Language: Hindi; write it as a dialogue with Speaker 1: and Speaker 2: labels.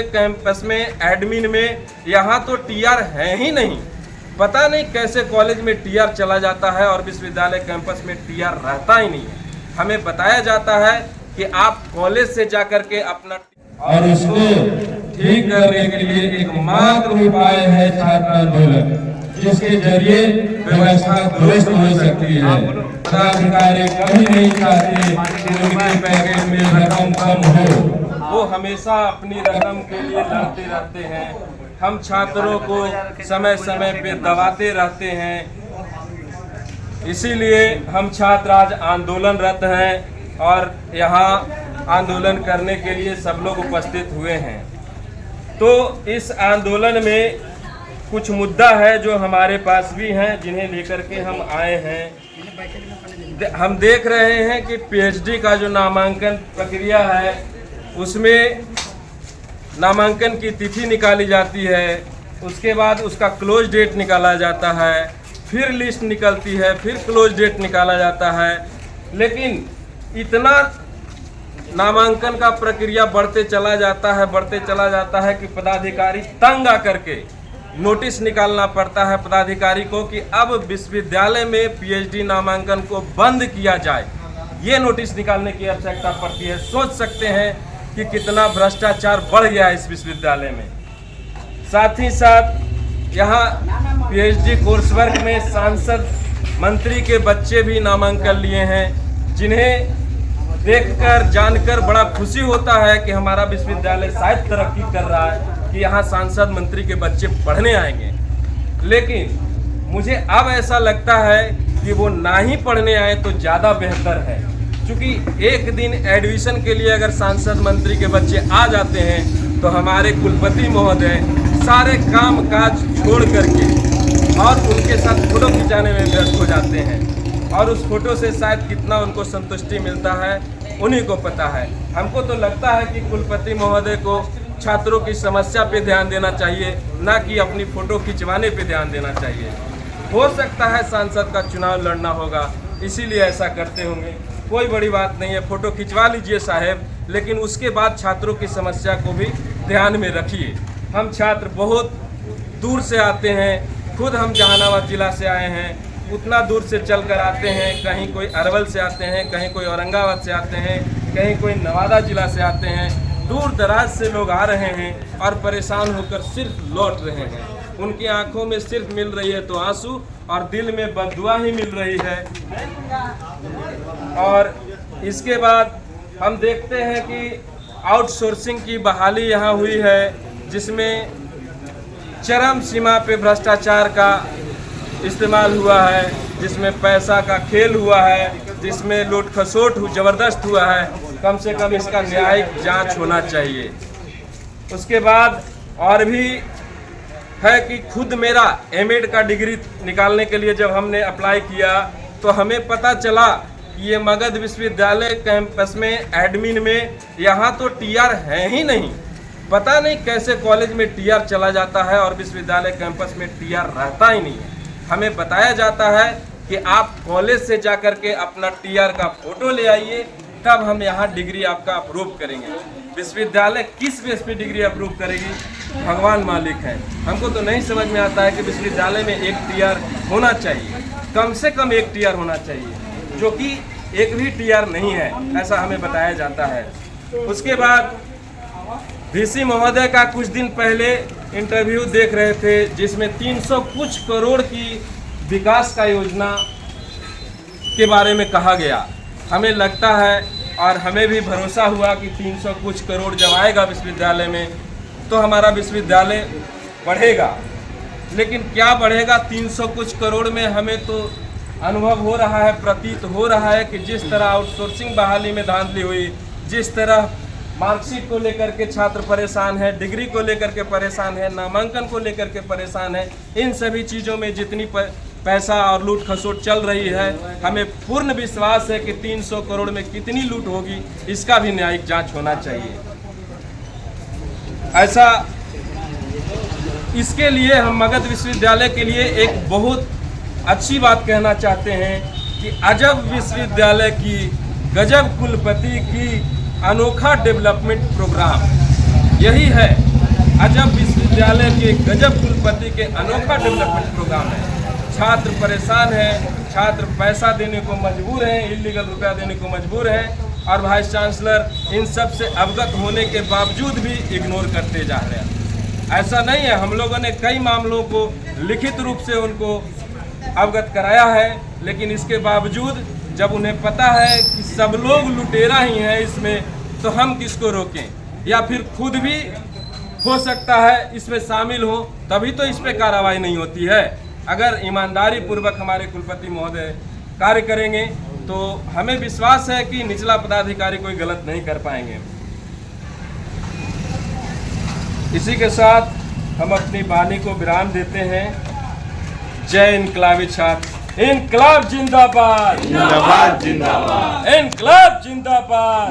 Speaker 1: कैंपस में एडमिन में यहाँ तो टीआर है ही नहीं। पता नहीं कैसे कॉलेज में टीआर चला जाता है और विश्वविद्यालय कैंपस में टीआर रहता ही नहीं है। हमें बताया जाता है कि आप कॉलेज से जाकर के अपना
Speaker 2: और इसको ठीक करने के लिए एकमात्र उपाय है छात्र आंदोलन, जिसके जरिए व्यवस्था दुरुस्त हो सकती है। पदाधिकारी कभी नहीं चाहते कि उनके पैकेज में रकम कम हो।
Speaker 1: वो हमेशा अपनी रकम के लिए लड़ते रहते हैं। हम छात्रों को समय समय पे दबाते रहते हैं। इसीलिए हम छात्र आज आंदोलनरत हैं और यहाँ आंदोलन करने के लिए सब लोग उपस्थित हुए हैं। तो इस आंदोलन में कुछ मुद्दा है जो हमारे पास भी हैं, जिन्हें लेकर के हम आए हैं। हम देख रहे हैं कि पीएचडी का जो नामांकन प्रक्रिया है उसमें नामांकन की तिथि निकाली जाती है, उसके बाद उसका क्लोज डेट निकाला जाता है, फिर लिस्ट निकलती है, फिर क्लोज डेट निकाला जाता है। लेकिन इतना नामांकन का प्रक्रिया बढ़ते चला जाता है कि पदाधिकारी तंग आकर के नोटिस निकालना पड़ता है पदाधिकारी को कि अब विश्वविद्यालय में पीएचडी नामांकन को बंद किया जाए। ये नोटिस निकालने की आवश्यकता पड़ती है। सोच सकते हैं कि कितना भ्रष्टाचार बढ़ गया है इस विश्वविद्यालय में। साथ ही साथ यहाँ पीएचडी कोर्स वर्क में सांसद मंत्री के बच्चे भी नामांकन लिए हैं, जिन्हें देखकर जानकर बड़ा खुशी होता है कि हमारा विश्वविद्यालय शायद तरक्की कर रहा है कि यहाँ सांसद मंत्री के बच्चे पढ़ने आएंगे। लेकिन मुझे अब ऐसा लगता है कि वो ना ही पढ़ने आए तो ज़्यादा बेहतर है, क्योंकि एक दिन एडमिशन के लिए अगर सांसद मंत्री के बच्चे आ जाते हैं तो हमारे कुलपति महोदय सारे काम काज छोड़ करके और उनके साथ फोटो खिंचाने में व्यस्त हो जाते हैं। और उस फोटो से शायद कितना उनको संतुष्टि मिलता है उन्हीं को पता है। हमको तो लगता है कि कुलपति महोदय को छात्रों की समस्या पे ध्यान देना चाहिए, ना कि अपनी फोटो खिंचवाने पे ध्यान देना चाहिए। हो सकता है सांसद का चुनाव लड़ना होगा, इसीलिए ऐसा करते होंगे। कोई बड़ी बात नहीं है, फोटो खिंचवा लीजिए साहब, लेकिन उसके बाद छात्रों की समस्या को भी ध्यान में रखिए। हम छात्र बहुत दूर से आते हैं, खुद हम जहानाबाद जिला से आए हैं, उतना दूर से चल कर आते हैं। कहीं कोई अरवल से आते हैं, कहीं कोई औरंगाबाद से आते हैं, कहीं कोई नवादा जिला से आते हैं। दूर दराज से लोग आ रहे हैं और परेशान होकर सिर्फ लौट रहे हैं। उनकी आंखों में सिर्फ मिल रही है तो आंसू और दिल में बददुआ ही मिल रही है। और इसके बाद हम देखते हैं कि आउटसोर्सिंग की बहाली यहाँ हुई है, जिसमें चरम सीमा पे भ्रष्टाचार का इस्तेमाल हुआ है, जिसमें पैसा का खेल हुआ है, जिसमें लूट खसोट ज़बरदस्त हुआ है। कम से कम इसका न्यायिक जांच होना चाहिए। उसके बाद और भी है कि खुद मेरा एमएड का डिग्री निकालने के लिए जब हमने अप्लाई किया तो हमें पता चला कि ये मगध विश्वविद्यालय कैंपस में एडमिन में यहाँ तो टीआर है ही नहीं। पता नहीं कैसे कॉलेज में टीआर चला जाता है और विश्वविद्यालय कैंपस में टीआर रहता ही नहीं है। हमें बताया जाता है कि आप कॉलेज से जाकर के अपना टीआर का फोटो ले आइए, तब हम यहाँ डिग्री आपका अप्रूव करेंगे। विश्वविद्यालय किस बेस पे डिग्री अप्रूव करेगी, भगवान मालिक है। हमको तो नहीं समझ में आता है कि विश्वविद्यालय में एक टीआर होना चाहिए, कम से कम एक टीआर होना चाहिए, जो कि एक भी टीआर नहीं है, ऐसा हमें बताया जाता है। उसके बाद वीसी महोदय का कुछ दिन पहले इंटरव्यू देख रहे थे, जिसमें 300 कुछ करोड़ की विकास का योजना के बारे में कहा गया। हमें लगता है और हमें भी भरोसा हुआ कि 300 कुछ करोड़ जब आएगा विश्वविद्यालय में तो हमारा विश्वविद्यालय बढ़ेगा। लेकिन क्या बढ़ेगा 300 कुछ करोड़ में? हमें तो अनुभव हो रहा है, प्रतीत हो रहा है कि जिस तरह आउटसोर्सिंग बहाली में धांधली हुई, जिस तरह मार्कशीट को लेकर के छात्र परेशान है, डिग्री को लेकर के परेशान है, नामांकन को लेकर के परेशान है, इन सभी चीज़ों में जितनी पैसा और लूट खसोट चल रही है, हमें पूर्ण विश्वास है कि 300 करोड़ में कितनी लूट होगी, इसका भी न्यायिक जांच होना चाहिए। ऐसा इसके लिए हम मगध विश्वविद्यालय के लिए एक बहुत अच्छी बात कहना चाहते हैं कि अजब विश्वविद्यालय की, गजब कुलपति की अनोखा डेवलपमेंट प्रोग्राम यही है अजब विश्वविद्यालय के गजब कुलपति के अनोखा डेवलपमेंट प्रोग्राम है। छात्र परेशान हैं, छात्र पैसा देने को मजबूर हैं, इलीगल रुपया देने को मजबूर हैं, और वाइस चांसलर इन सब से अवगत होने के बावजूद भी इग्नोर करते जा रहे हैं। ऐसा नहीं है, हम लोगों ने कई मामलों को लिखित रूप से उनको अवगत कराया है, लेकिन इसके बावजूद जब उन्हें पता है कि सब लोग लुटेरा ही हैं इसमें, तो हम किसको रोकें, या फिर खुद भी हो सकता है इसमें शामिल हो, तभी तो इस पर कार्रवाई नहीं होती है। अगर ईमानदारी पूर्वक हमारे कुलपति महोदय कार्य करेंगे तो हमें विश्वास है कि निचला पदाधिकारी कोई गलत नहीं कर पाएंगे। इसी के साथ हम अपनी वाणी को विराम देते हैं। जय इनकलाबी छात्र, इनकलाब जिंदाबाद,
Speaker 3: जिंदाबाद जिंदाबाद,
Speaker 1: इनकलाब जिंदाबाद।